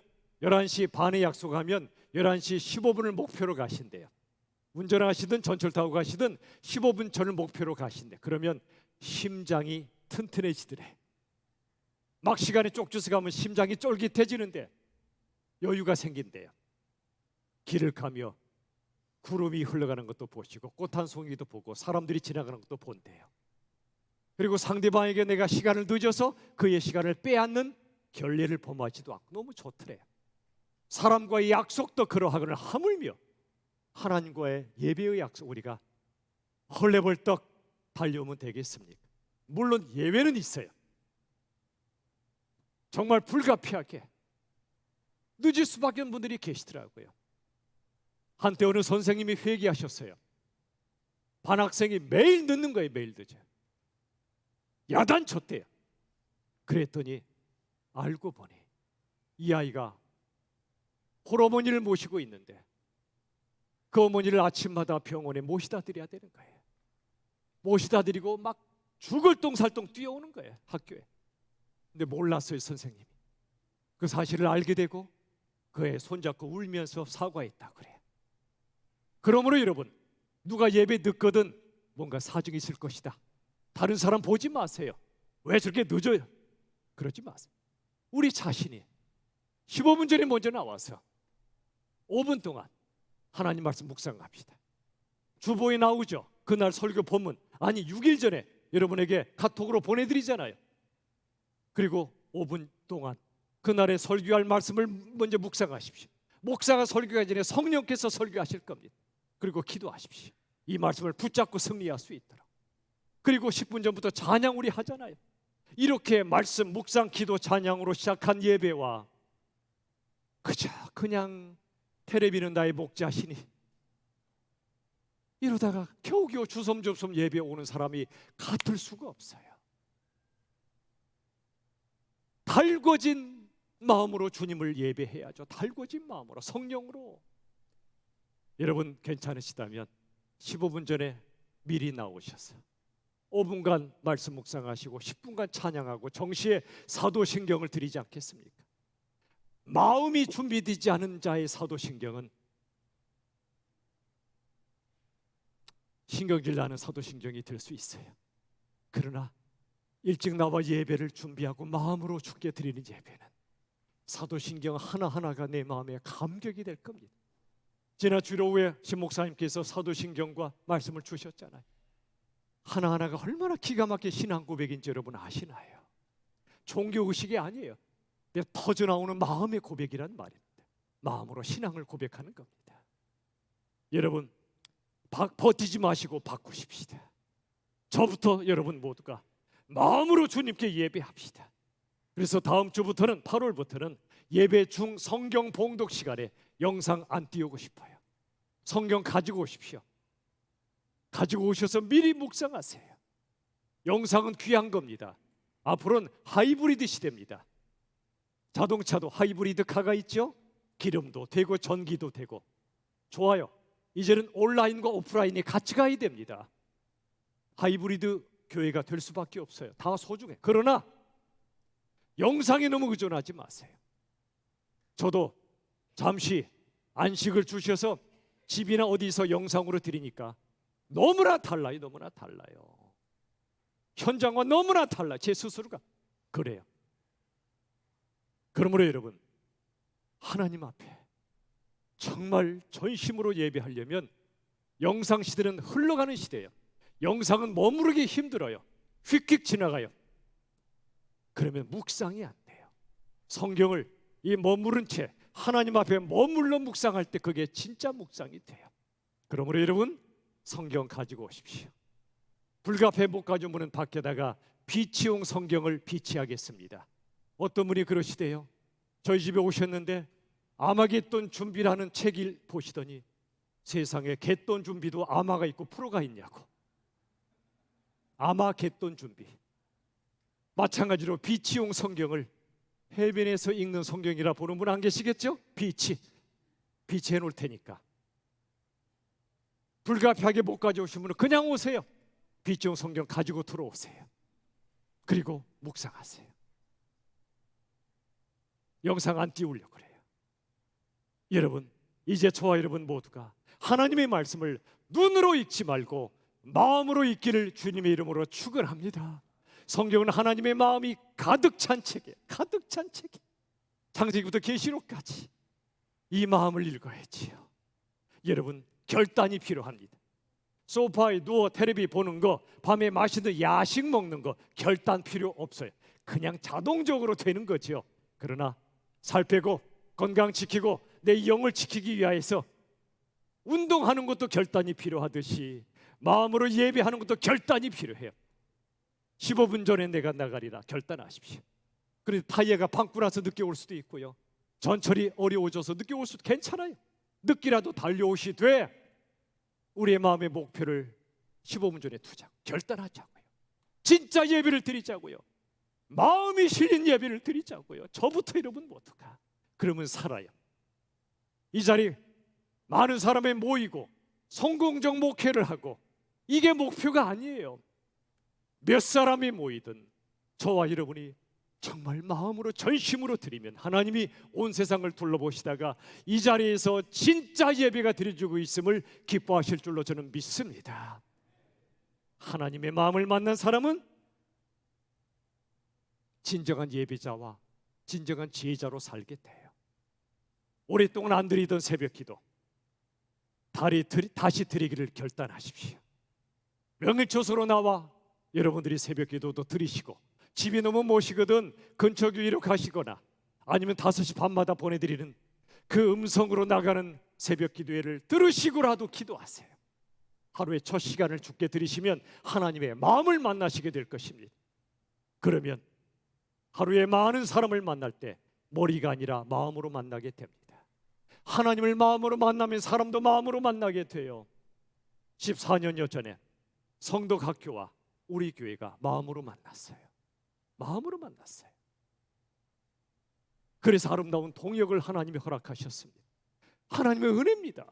11시 반에 약속하면 11시 15분을 목표로 가신대요. 운전하시든 전철 타고 가시든 15분 전을 목표로 가신대. 그러면 심장이 튼튼해지더래. 막 시간이 쪽주서 가면 심장이 쫄깃해지는데 여유가 생긴대요. 길을 가며 구름이 흘러가는 것도 보시고 꽃 한 송이도 보고 사람들이 지나가는 것도 본대요. 그리고 상대방에게 내가 시간을 늦어서 그의 시간을 빼앗는 결례를 범하지도 않고 너무 좋더래요. 사람과의 약속도 그러하거늘 하물며 하나님과의 예배의 약속 우리가 헐레벌떡 달려오면 되겠습니까? 물론 예외는 있어요. 정말 불가피하게 늦을 수밖에 없는 분들이 계시더라고요. 한때 어느 선생님이 회개하셨어요. 반 학생이 매일 늦는 거예요. 매일 늦어요. 야단쳤대요. 그랬더니 알고 보니 이 아이가 홀어머니를 모시고 있는데 그 어머니를 아침마다 병원에 모시다 드려야 되는 거예요. 모시다 드리고 막 죽을 똥살똥 뛰어오는 거예요. 학교에. 근데 몰랐어요. 선생님이. 그 사실을 알게 되고 그의 손잡고 울면서 사과했다고 그래요. 그러므로 여러분 누가 예배 늦거든 뭔가 사정이 있을 것이다. 다른 사람 보지 마세요. 왜 저렇게 늦어요? 그러지 마세요. 우리 자신이 15분 전에 먼저 나와서 5분 동안 하나님 말씀 묵상합시다. 주보에 나오죠. 그날 설교 본문 아니 6일 전에 여러분에게 카톡으로 보내드리잖아요. 그리고 5분 동안 그날의 설교할 말씀을 먼저 묵상하십시오. 목사가 설교하기 전에 성령께서 설교하실 겁니다. 그리고 기도하십시오. 이 말씀을 붙잡고 승리할 수 있도록. 그리고 10분 전부터 찬양 우리 하잖아요. 이렇게 말씀, 묵상, 기도, 찬양으로 시작한 예배와 그저 그냥 텔레비는 나의 목자시니 이러다가 겨우겨우 주섬주섬 예배 오는 사람이 같을 수가 없어요. 달궈진 마음으로 주님을 예배해야죠. 달궈진 마음으로, 성령으로. 여러분 괜찮으시다면 15분 전에 미리 나오셔서 5분간 말씀 묵상하시고 10분간 찬양하고 정시에 사도신경을 드리지 않겠습니까? 마음이 준비되지 않은 자의 사도신경은 신경질 나는 사도신경이 될 수 있어요. 그러나 일찍 나와 예배를 준비하고 마음으로 주께 드리는 예배는 사도신경 하나하나가 내 마음에 감격이 될 겁니다. 지난 주일 오후에 신 목사님께서 사도신경과 말씀을 주셨잖아요. 하나하나가 얼마나 기가 막힌 신앙 고백인지 여러분 아시나요? 종교의식이 아니에요. 터져 나오는 마음의 고백이란 말입니다. 마음으로 신앙을 고백하는 겁니다. 여러분, 버티지 마시고 바꾸십시다. 저부터 여러분 모두가 마음으로 주님께 예배합시다. 그래서 다음 주부터는 8월부터는 예배 중 성경 봉독 시간에 영상 안 띄우고 싶어요. 성경 가지고 오십시오. 가지고 오셔서 미리 묵상하세요. 영상은 귀한 겁니다. 앞으로는 하이브리드 시대입니다. 자동차도 하이브리드 카가 있죠. 기름도 되고 전기도 되고. 좋아요. 이제는 온라인과 오프라인이 같이 가야 됩니다. 하이브리드 교회가 될 수밖에 없어요. 다 소중해. 그러나 영상에 너무 의존하지 마세요. 저도 잠시 안식을 주셔서 집이나 어디서 영상으로 드리니까 너무나 달라요. 너무나 달라요. 현장과 너무나 달라요. 제 스스로가 그래요. 그러므로 여러분, 하나님 앞에 정말 전심으로 예배하려면 영상 시대는 흘러가는 시대예요. 영상은 머무르기 힘들어요. 휙휙 지나가요. 그러면 묵상이 안 돼요. 성경을 이 머무른 채 하나님 앞에 머물러 묵상할 때 그게 진짜 묵상이 돼요. 그러므로 여러분, 성경 가지고 오십시오. 불가피해 못 가져온 분은 밖에다가 비치용 성경을 비치하겠습니다. 어떤 분이 그러시대요. 저희 집에 오셨는데 아마겟돈 준비라는 책을 보시더니 세상에 겟돈 준비도 아마가 있고 프로가 있냐고. 아마겟돈 준비. 마찬가지로 비치용 성경을 해변에서 읽는 성경이라 보는 분 안 계시겠죠? 비치해 놓을 테니까. 불가피하게 못 가져오신 분은 그냥 오세요. 비치용 성경 가지고 들어오세요. 그리고 묵상하세요. 영상 안 띄우려고 그래요. 여러분, 이제 저와 여러분 모두가 하나님의 말씀을 눈으로 읽지 말고 마음으로 읽기를 주님의 이름으로 축원합니다. 성경은 하나님의 마음이 가득 찬 책이에요. 가득 찬 책이에요. 창세기부터 계시록까지 이 마음을 읽어야지요. 여러분, 결단이 필요합니다. 소파에 누워 텔레비 보는 거, 밤에 맛있는 야식 먹는 거 결단 필요 없어요. 그냥 자동적으로 되는 거죠. 그러나 살 빼고 건강 지키고 내 영을 지키기 위해서 운동하는 것도 결단이 필요하듯이 마음으로 예배하는 것도 결단이 필요해요. 15분 전에 내가 나가리라 결단하십시오. 그래서 파이어가 방구 나서 늦게 올 수도 있고요. 전철이 어려워져서 늦게 올 수도 괜찮아요. 늦게라도 달려오시되 우리의 마음의 목표를 15분 전에 두자고 결단하자고요. 진짜 예배를 드리자고요. 마음이 실린 예배를 드리자고요. 저부터 여러분 모두가. 그러면 살아요. 이 자리 많은 사람이 모이고 성공적 목회를 하고 이게 목표가 아니에요. 몇 사람이 모이든 저와 여러분이 정말 마음으로 전심으로 드리면 하나님이 온 세상을 둘러보시다가 이 자리에서 진짜 예배가 드려지고 있음을 기뻐하실 줄로 저는 믿습니다. 하나님의 마음을 만난 사람은 진정한 예배자와 진정한 지혜자로 살게 돼요. 오랫동안 안 드리던 새벽기도 다시 드리기를 결단하십시오. 명일초소로 나와 여러분들이 새벽기도도 드리시고 집이 너무 모시거든 근처 교회로 가시거나 아니면 5시 반마다 보내드리는 그 음성으로 나가는 새벽기도회를 들으시고라도 기도하세요. 하루의 첫 시간을 주께 드리시면 하나님의 마음을 만나시게 될 것입니다. 그러면 하루에 많은 사람을 만날 때 머리가 아니라 마음으로 만나게 됩니다. 하나님을 마음으로 만나면 사람도 마음으로 만나게 돼요. 14년여 전에 성덕학교와 우리 교회가 마음으로 만났어요. 마음으로 만났어요. 그래서 아름다운 동역을 하나님이 허락하셨습니다. 하나님의 은혜입니다.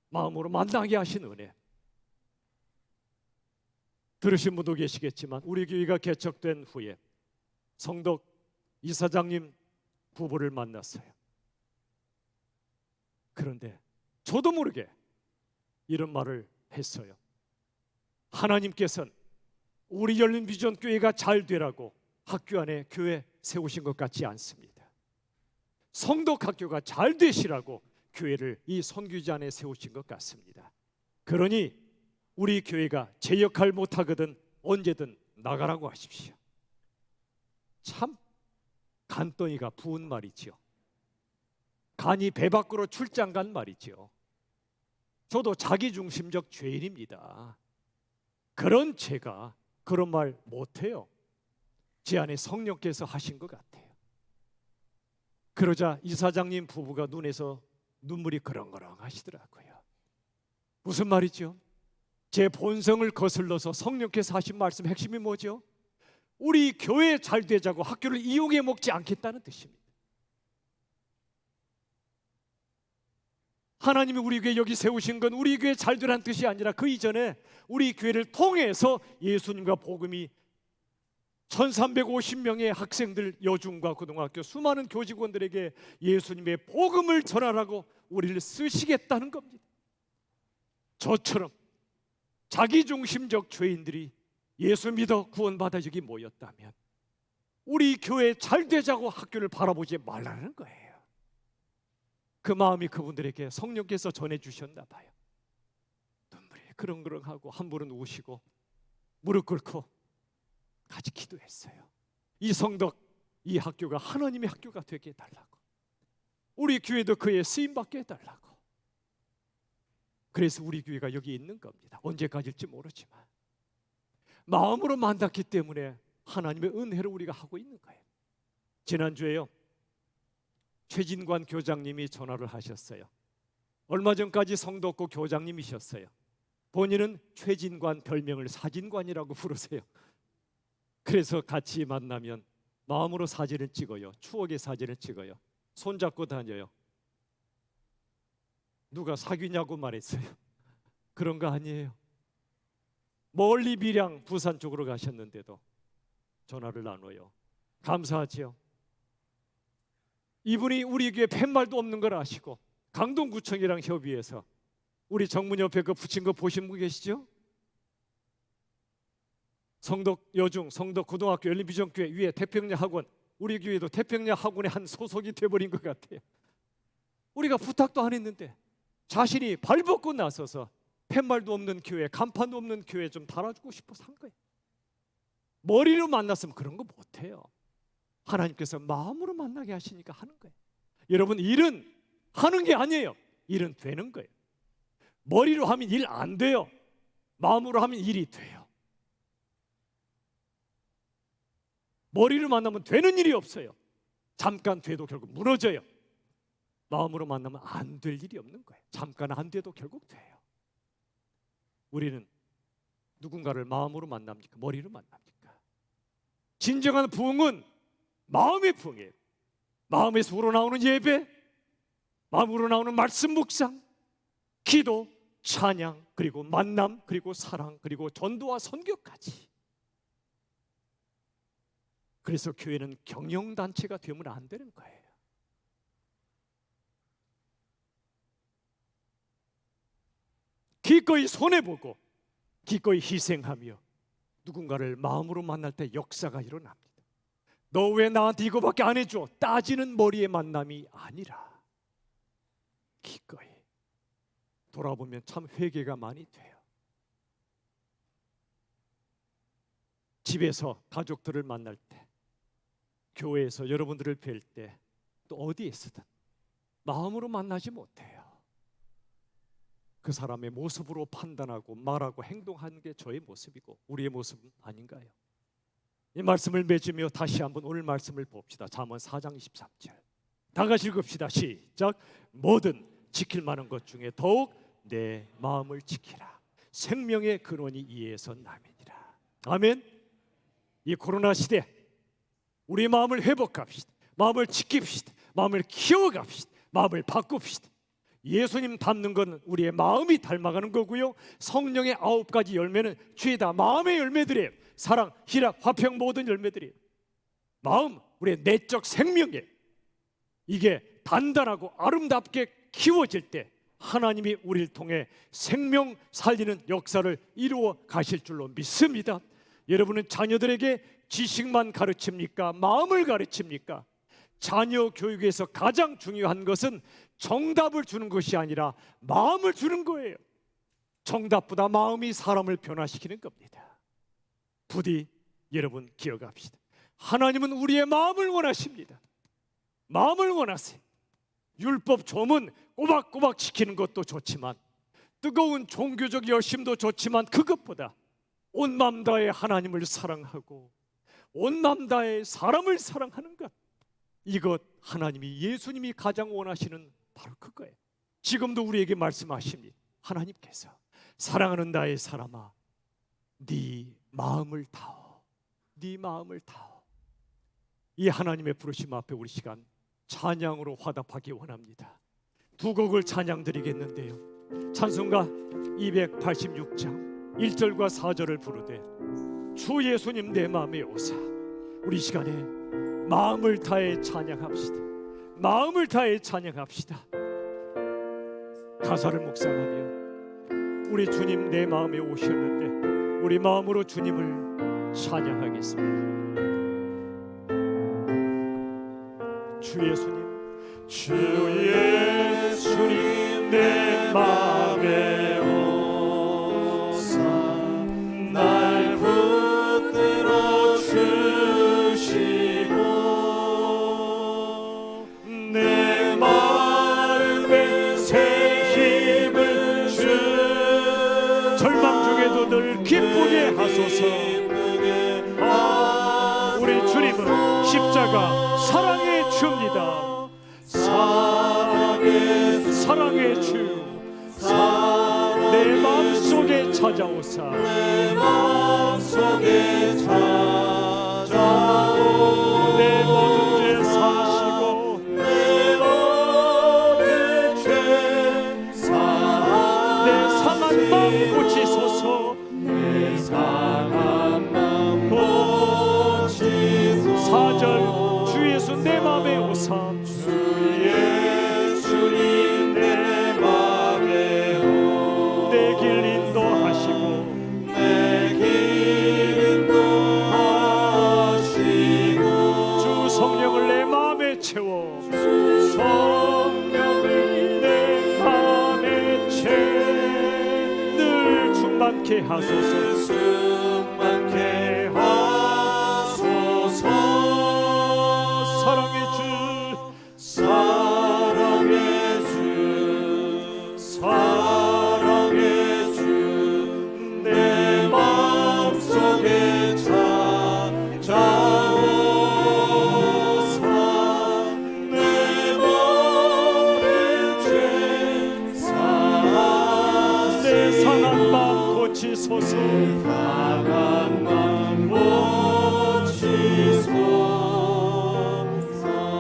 마음으로 만나게 하신 은혜. 들으신 분도 계시겠지만 우리 교회가 개척된 후에 성덕 이사장님 부부를 만났어요. 그런데 저도 모르게 이런 말을 했어요. 하나님께서는 우리 열린 비전 교회가 잘 되라고 학교 안에 교회 세우신 것 같지 않습니다. 성덕학교가 잘 되시라고 교회를 이 선교지 안에 세우신 것 같습니다. 그러니 우리 교회가 제 역할 못하거든 언제든 나가라고 하십시오. 참 간덩이가 부은 말이지요. 간이 배 밖으로 출장 간 말이죠. 저도 자기중심적 죄인입니다. 그런 제가 그런 말 못해요. 제 안에 성령께서 하신 것 같아요. 그러자 이사장님 부부가 눈에서 눈물이 그렁그렁 하시더라고요. 무슨 말이죠? 제 본성을 거슬러서 성령께서 하신 말씀 핵심이 뭐죠? 우리 교회 잘 되자고 학교를 이용해 먹지 않겠다는 뜻입니다. 하나님이 우리 교회 여기 세우신 건 우리 교회 잘 되라는 뜻이 아니라 그 이전에 우리 교회를 통해서 예수님과 복음이 1350명의 학생들, 여중과 고등학교 수많은 교직원들에게 예수님의 복음을 전하라고 우리를 쓰시겠다는 겁니다. 저처럼 자기중심적 죄인들이 예수 믿어 구원받아 여기 모였다면 우리 교회 잘 되자고 학교를 바라보지 말라는 거예요. 그 마음이 그분들에게 성령께서 전해주셨나 봐요. 눈물이 그렁그렁하고 한 분은 우시고 무릎 꿇고 같이 기도했어요. 이 성덕, 이 학교가 하나님의 학교가 되게 해달라고, 우리 교회도 그의 쓰임받게 해달라고. 그래서 우리 교회가 여기 있는 겁니다. 언제까지일지 모르지만 마음으로 만났기 때문에 하나님의 은혜를 우리가 하고 있는 거예요. 지난주에요, 최진관 교장님이 전화를 하셨어요. 얼마 전까지 성덕고 교장님이셨어요. 본인은 최진관, 별명을 사진관이라고 부르세요. 그래서 같이 만나면 마음으로 사진을 찍어요. 추억의 사진을 찍어요. 손잡고 다녀요. 누가 사귀냐고 말했어요. 그런 거 아니에요. 멀리 밀양 부산 쪽으로 가셨는데도 전화를 나눠요. 감사하지요. 이분이 우리 교회 팻말도 없는 걸 아시고 강동구청이랑 협의해서 우리 정문 옆에 그 붙인 거 보신 분 계시죠? 성덕 여중, 성덕 고등학교 열린비전교회 위에 태평야 학원, 우리 교회도 태평야 학원의 한 소속이 돼버린 것 같아요. 우리가 부탁도 안 했는데 자신이 발벗고 나서서 팻말도 없는 교회, 간판도 없는 교회 좀 달아주고 싶어서 한 거예요. 머리로 만났으면 그런 거 못해요. 하나님께서 마음으로 만나게 하시니까 하는 거예요. 여러분, 일은 하는 게 아니에요. 일은 되는 거예요. 머리로 하면 일 안 돼요. 마음으로 하면 일이 돼요. 머리로 만나면 되는 일이 없어요. 잠깐 돼도 결국 무너져요. 마음으로 만나면 안 될 일이 없는 거예요. 잠깐 안 돼도 결국 돼요. 우리는 누군가를 마음으로 만납니까? 머리로 만납니까? 진정한 부흥은 마음의 부흥이에요. 마음에서 우러나오는 예배, 마음으로 나오는 말씀 묵상, 기도, 찬양, 그리고 만남, 그리고 사랑, 그리고 전도와 선교까지. 그래서 교회는 경영단체가 되면 안 되는 거예요. 기꺼이 손해보고 기꺼이 희생하며 누군가를 마음으로 만날 때 역사가 일어납니다. 너 왜 나한테 이거밖에 안 해줘? 따지는 머리의 만남이 아니라 기꺼이 돌아보면 참 회개가 많이 돼요. 집에서 가족들을 만날 때, 교회에서 여러분들을 뵐 때, 또 어디에서든 마음으로 만나지 못해요. 그 사람의 모습으로 판단하고 말하고 행동하는 게 저의 모습이고 우리의 모습은 아닌가요? 이 말씀을 맺으며 다시 한번 오늘 말씀을 봅시다. 잠언 4장 23절 다 같이 읽읍시다. 시작. 뭐든 지킬 만한 것 중에 더욱 내 마음을 지키라. 생명의 근원이 이에서 남이니라. 아멘. 이 코로나 시대 우리의 마음을 회복합시다. 마음을 지킵시다. 마음을 키워갑시다. 마음을 바꿉시다. 예수님 닮는 건 우리의 마음이 닮아가는 거고요. 성령의 9가지 열매는 죄다 마음의 열매들이에요. 사랑, 희락, 화평 모든 열매들이에요. 마음, 우리의 내적 생명이에요. 이게 단단하고 아름답게 키워질 때 하나님이 우리를 통해 생명 살리는 역사를 이루어 가실 줄로 믿습니다. 여러분은 자녀들에게 지식만 가르칩니까? 마음을 가르칩니까? 자녀 교육에서 가장 중요한 것은 정답을 주는 것이 아니라 마음을 주는 거예요. 정답보다 마음이 사람을 변화시키는 겁니다. 부디 여러분 기억합시다. 하나님은 우리의 마음을 원하십니다. 마음을 원하세요. 율법 조문 꼬박꼬박 지키는 것도 좋지만, 뜨거운 종교적 열심도 좋지만, 그것보다 온 마음 다해 하나님을 사랑하고 온 마음 다해 사람을 사랑하는 것, 이것 하나님이, 예수님이 가장 원하시는 바로 그거예요. 지금도 우리에게 말씀하십니다. 하나님께서 사랑하는 나의 사람아, 네 마음을 다오, 네 마음을 다오. 이 하나님의 부르심 앞에 우리 시간 찬양으로 화답하기 원합니다. 두 곡을 찬양 드리겠는데요, 찬송가 286장 1절과 4절을 부르되 주 예수님 내 마음에 오사. 우리 시간에 마음을 다해 찬양합시다. 마음을 다해 찬양합시다. 가사를 묵상하며 우리 주님 내 마음에 오셨는데 우리 마음으로 주님을 찬양하겠습니다. 주 예수님, 주 예수님 내 마음에 오사 날 붙들어 주시고 내 마음에 새 힘을 주, 절망 중에도 늘 기쁘게 하소서. 우리 주님은 십자가 사랑의 주입니다. 사랑의 주, 내 마음속에 찾아오사. 내 마음속에 찾아오. 내 모든 죄 사시고 내 모든 죄 사. 내 상한 마음 고치소서. 내 상한 마음 고치소서. 4절 주 예수 내 마음에 오사. 주 예수님 내 마음에 오. 내 길 인도하시고 내 길 인도하시고 주 성령을 내 마음에 채워. 주 성령을 내 마음에 채워 늘 충만케 하소서. 충만케 하소서. 사랑의 주, 사랑의 주, 사랑의 주, 내 마음속에 찾아오사. 내 모든 죄 사. 내 상한 마음 고치소서. 상한 마음 고치소서.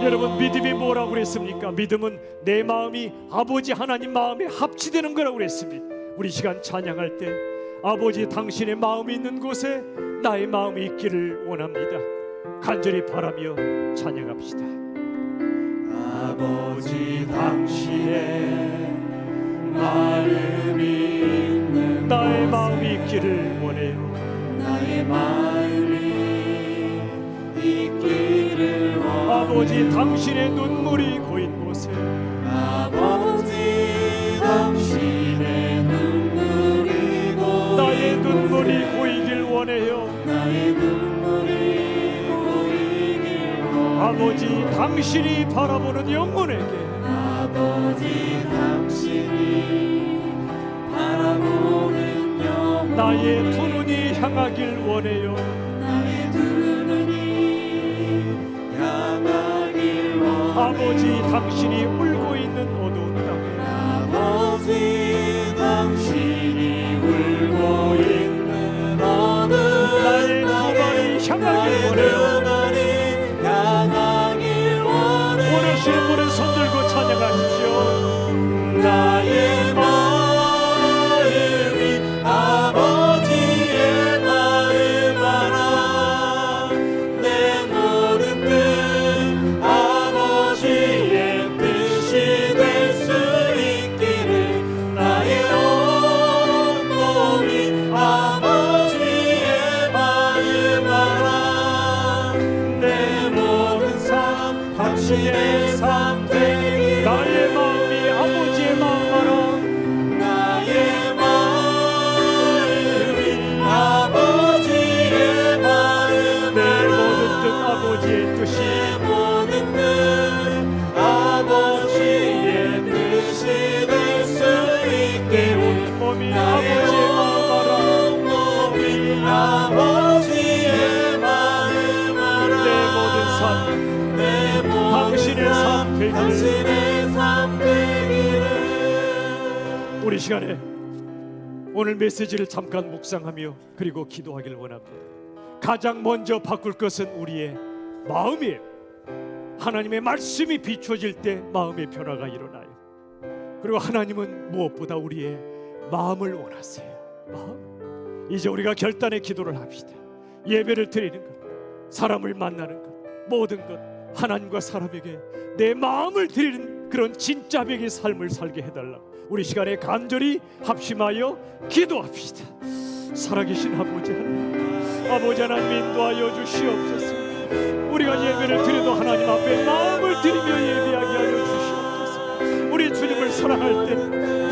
여러분, 믿음이 뭐라고 그랬습니까? 믿음은 내 마음이 아버지 하나님 마음에 합치되는 거라고 그랬습니다. 우리 시간 찬양할 때 아버지 당신의 마음이 있는 곳에 나의 마음이 있기를 원합니다. 간절히 바라며 찬양합시다. 아버지 당신의 마음이 있는 나의 마음이 있기를 원해요. 나의 마음이 있기를 원해요. 아버지 당신의 눈물이 고인 곳에. 아버지 당신의 눈물이 고인 나의 눈물이 고이길 원해요. 나의 눈물이 고이길 원해요. 아버지 당신이 바라보는 영혼에게. 아버지 당신이 바라보는 영혼 나의 두 눈이 향하길 원해요. 나의 두 눈이 향하길 원해요. 아버지 당신이 울고 있는 어두운 땅에. 아버지 당신이 울고 있는 어두운 나의 두 발이 향하길 원해요. 원하시는 분은 손들고 찬양하십시오. 나의 마음이 아버지의 마음 알아. 내 모든 뜻 아버지의 뜻이 될 수 있기를. 나의 온 몸이 아버지의 마음 알아. 내 모든 삶 당신의 삶 되기. 나의 마음이 아버지의 마음 우리 시간에 오늘 메시지를 잠깐 묵상하며 그리고 기도하길 원합니다. 가장 먼저 바꿀 것은 우리의 마음이에요. 하나님의 말씀이 비춰질 때 마음의 변화가 일어나요. 그리고 하나님은 무엇보다 우리의 마음을 원하세요. 마음. 이제 우리가 결단의 기도를 합시다. 예배를 드리는 것, 사람을 만나는 것, 모든 것 하나님과 사람에게 내 마음을 드리는 그런 진짜 백의 삶을 살게 해달라. 우리 시간에 간절히 합심하여 기도합시다. 살아계신 아버지 하나님, 아버지 하나님 인도하여 주시옵소서. 우리가 예배를 드려도 하나님 앞에 마음을 드리며 예배하게 하여 주시옵소서. 우리 주님을 사랑할 때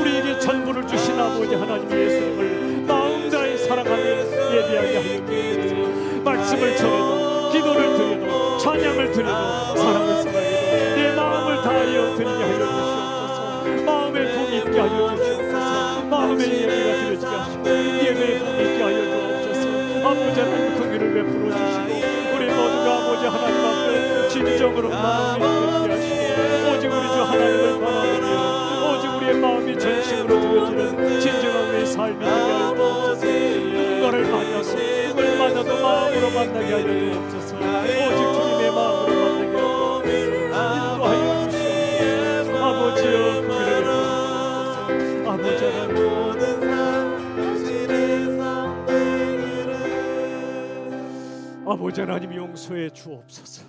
우리에게 전부를 주신 아버지 하나님 예수님을 마음 다해 사랑하며 예배하게 하여 주시옵소서. 말씀을 전해도 기도를 드려도 찬양을 드려도 사랑을 사랑해도 내 마음을 다하여 드리게 하여 주시옵소서. 마음에 복 있게 하여 주시옵소서. 마음에 예배가 드려지게 하시고 예배에 복 있게 하여 주옵소서. 아버지 하나님 긍휼을 베풀어 주시고 우리 모두가 아버지 하나님 앞에 진정으로 마음을 드리게 하시고 오직 우리 주 하나님을 바라보며 오직 우리의 마음이 전심으로 드려지는 진정한 우리의 삶이 되게 하여 주옵소서. 누군가를 만나도 마음으로 만나게 하여 주옵소서. 오직 주님의 마음으로 만나게 하여 주옵소서. 인도하여 주시옵소서. 아버지여 긍휼을 베풀어 주옵소서. 아버지 하나님 아버지 하나님 용서해 주옵소서.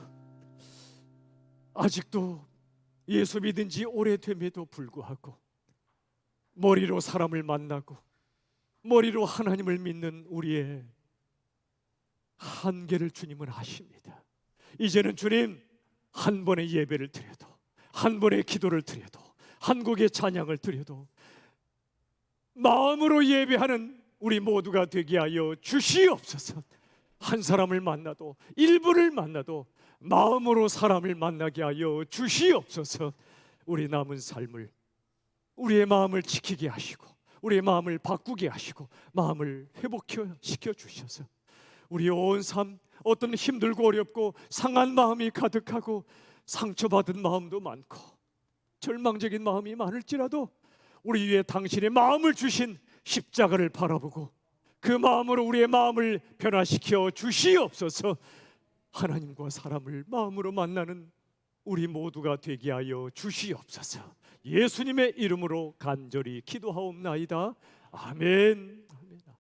아직도 예수 믿은 지 오래됨에도 불구하고 머리로 사람을 만나고 머리로 하나님을 믿는 우리의 한계를 주님은 아십니다. 이제는 주님 한 번의 예배를 드려도 한 번의 기도를 드려도 한 곡의 찬양을 드려도 마음으로 예배하는 우리 모두가 되게 하여 주시옵소서. 한 사람을 만나도 일부를 만나도 마음으로 사람을 만나게 하여 주시옵소서. 우리 남은 삶을 우리의 마음을 지키게 하시고 우리의 마음을 바꾸게 하시고 마음을 회복시켜 주셔서 우리의 온 삶 어떤 힘들고 어렵고 상한 마음이 가득하고 상처받은 마음도 많고 절망적인 마음이 많을지라도 우리 위에 당신의 마음을 주신 십자가를 바라보고 그 마음으로 우리의 마음을 변화시켜 주시옵소서. 하나님과 사람을 마음으로 만나는 우리 모두가 되게 하여 주시옵소서. 예수님의 이름으로 간절히 기도하옵나이다. 아멘.